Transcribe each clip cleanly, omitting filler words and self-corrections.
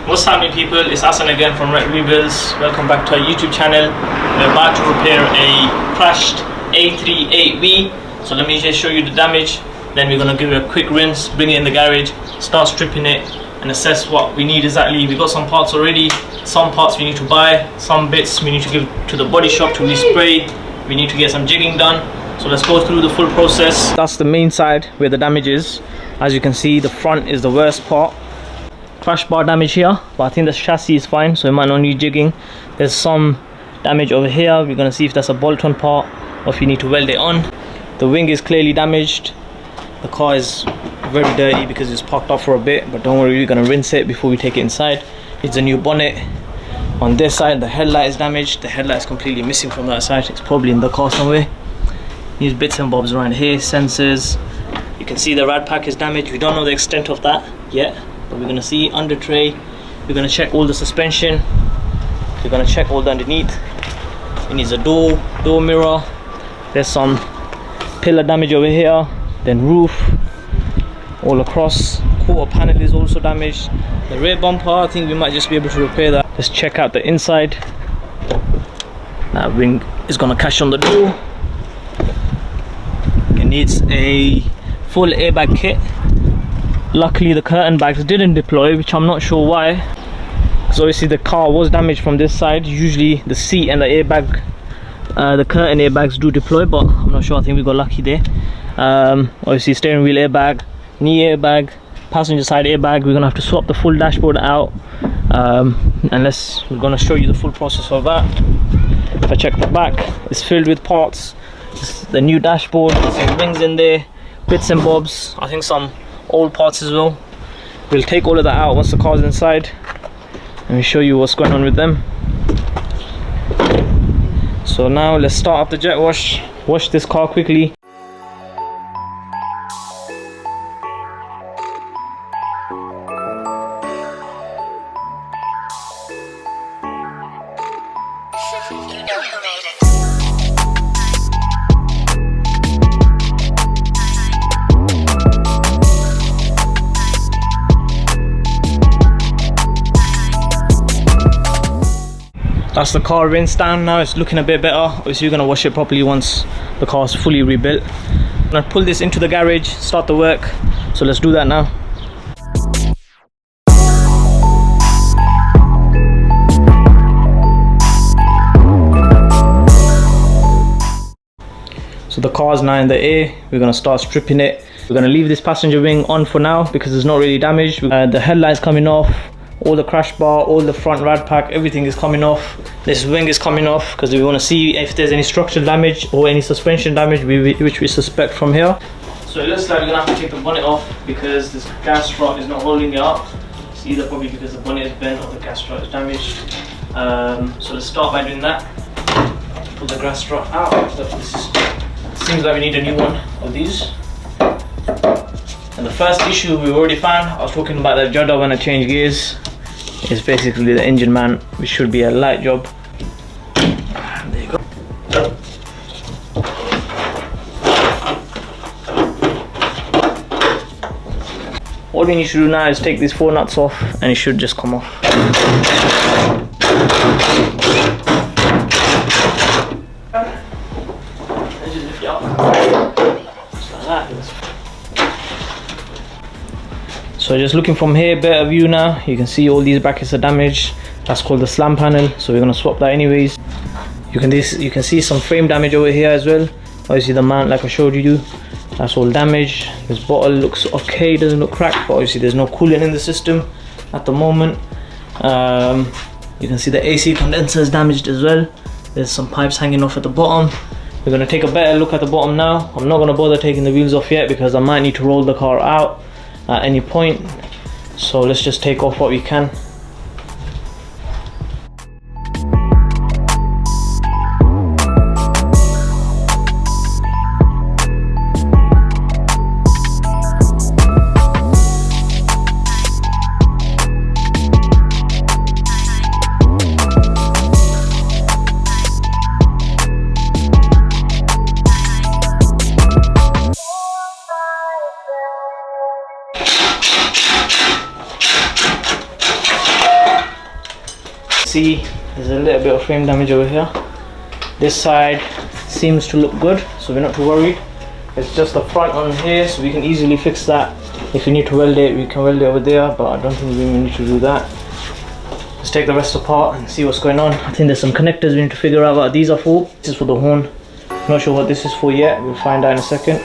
What's happening, people? It's Hassan again from WreckedRebuilds. Welcome back to our YouTube channel. We're about to repair a crashed A38V. So let me just show you the damage. Then we're going to give it a quick rinse, bring it in the garage, start stripping it and assess what we need exactly. We got some parts already. Some parts we need to buy. Some bits we need to give to the body shop to respray. We need to get some jigging done. So let's go through the full process. That's the main side where the damage is. As you can see, the front is the worst part. Crash bar damage here, but I think the chassis is fine, so it might not need jigging. There's some damage over here. We're going to see if that's a bolt-on part or if you need to weld it on. The wing is clearly damaged. The car is very dirty because it's parked up for a bit, but don't worry, we're going to rinse it before we take it inside. It's a new bonnet. On this side, the headlight is damaged. The headlight is completely missing from that side. It's probably in the car somewhere. These bits and bobs around here, sensors. You can see the rad pack is damaged. We don't know the extent of that yet, but we're going to see under tray. We're going to check all the suspension. We're going to check all the underneath. It needs a door mirror. There's some pillar damage over here, then roof all across. Quarter panel is also damaged. The rear bumper, I think we might just be able to repair that. Let's check out the inside. That wing is going to catch on the door. It needs a full airbag kit. Luckily the curtain bags didn't deploy, which I'm not sure why, because obviously the car was damaged from this side. Usually the seat and the airbag, the curtain airbags do deploy, but I'm not sure. I think we got lucky there. Obviously steering wheel airbag, knee airbag, passenger side airbag. We're gonna have to swap the full dashboard out, unless we're gonna show you the full process of that. If I check the back, it's filled with parts. It's the new dashboard, there's some rings in there, bits and bobs, I think some old parts as well. We'll take all of that out once the car's inside and we'll show you what's going on with them. So now let's start up the jet wash this car quickly. That's the car rinsed down now. It's looking a bit better. Obviously, you're going to wash it properly once the car is fully rebuilt. I'm going to pull this into the garage, start the work. So let's do that now. So the car is now in the air. We're going to start stripping it. We're going to leave this passenger wing on for now because it's not really damaged. The headlight's coming off. All the crash bar, all the front rad pack, everything is coming off. This wing is coming off because we want to see if there's any structural damage or any suspension damage, which we suspect from here. So it looks like we're going to have to take the bonnet off because this gas strut is not holding it up. It's either probably because the bonnet is bent or the gas strut is damaged. So let's start by doing that. Pull the gas strut out. Seems like we need a new one of these. And the first issue we already found, I was talking about the judder when I change gears. It's basically the engine man, which should be a light job. There you go. All we need to do now is take these 4 nuts off and it should just come off. Just lift it up. Just like that. So just looking from here, better view now. You can see all these brackets are damaged. That's called the slam panel, so we're going to swap that anyways. You can see some frame damage over here as well. Obviously the mount, like I showed you, that's all damaged. This bottle looks okay, doesn't look cracked, but obviously there's no coolant in the system at the moment. You can see the AC condenser is damaged as well. There's some pipes hanging off at the bottom. We're going to take a better look at the bottom now. I'm not going to bother taking the wheels off yet because I might need to roll the car out at any point, so let's just take off what we can. see there's a little bit of frame damage over here. This side seems to look good, so we're not too worried. It's just the front on here, so we can easily fix that. If we need to weld it, we can weld it over there, but I don't think we need to do that. Let's take the rest apart and see what's going on. I think there's some connectors we need to figure out what these are for. This is for the horn. Not sure what this is for yet, we'll find out in a second.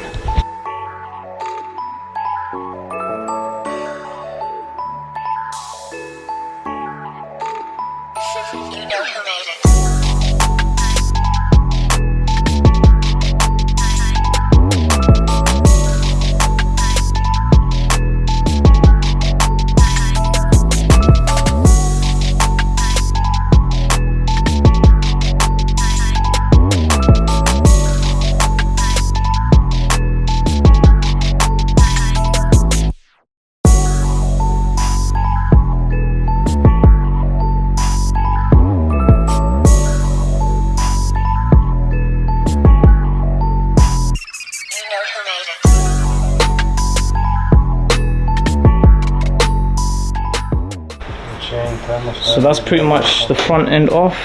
So that's pretty much the front end off.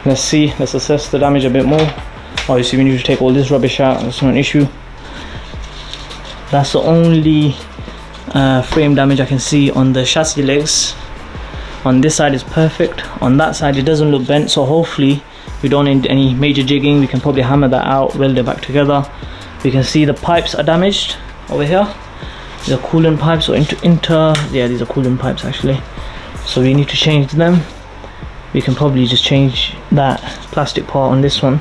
Let's assess the damage a bit more. Obviously we need to take all this rubbish out, that's not an issue. That's the only frame damage I can see on the chassis legs. On this side is perfect, on that side it doesn't look bent, so hopefully we don't need any major jigging. We can probably hammer that out, weld it back together. We can see the pipes are damaged over here. These are coolant pipes, or yeah, these are coolant pipes actually. So we need to change them. We can probably just change that plastic part on this one,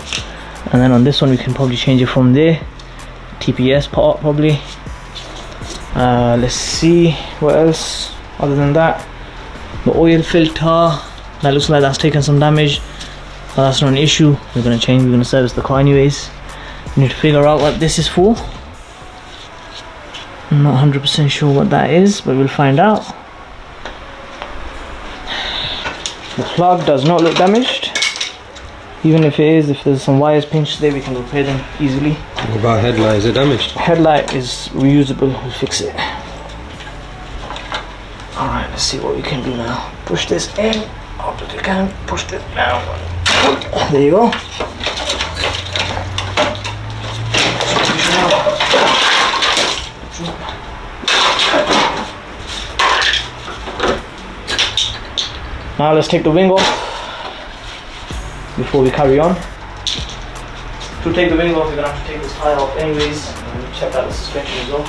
and then on this one we can probably change it from there. TPS part probably. Let's see what else other than that. The oil filter, that looks like that's taken some damage, but that's not an issue. We're gonna service the car anyways. We need to figure out what this is for. I'm not 100% sure what that is, but we'll find out. The plug does not look damaged. Even if it is, if there's some wires pinched there, we can repair them easily. What about headlight? Is it damaged? Headlight is reusable, we'll fix it. Alright, let's see what we can do now. Push this in, out if you can, push it down. There you go. Now let's take the wing off before we carry on. To take the wing off, we're gonna have to take this tire off anyways, and check out the suspension as well.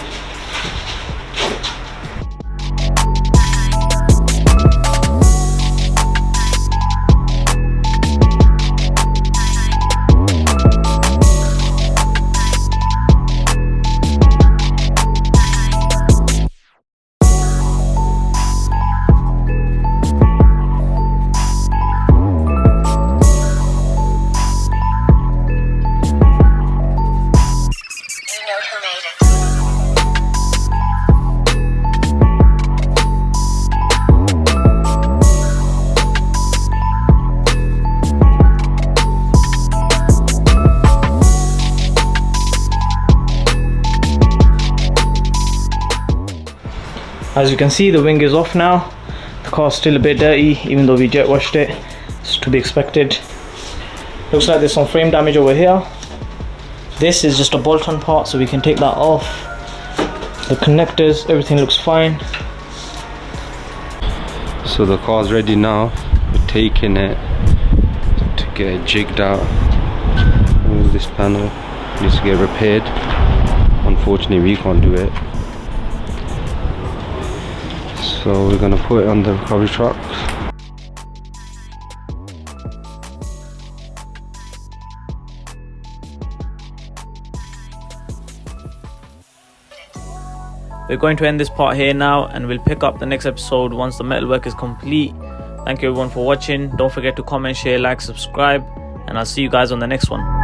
As you can see, the wing is off now. The car's still a bit dirty, even though we jet washed it. It's to be expected. Looks like there's some frame damage over here. This is just a bolt-on part, so we can take that off. The connectors, everything looks fine. So the car's ready now. We're taking it to get it jigged out. All this panel needs to get repaired. Unfortunately, we can't do it. So we're gonna put it on the recovery truck. We're going to end this part here now, and we'll pick up the next episode once the metalwork is complete. Thank you everyone for watching. Don't forget to comment, share, like, subscribe, and I'll see you guys on the next one.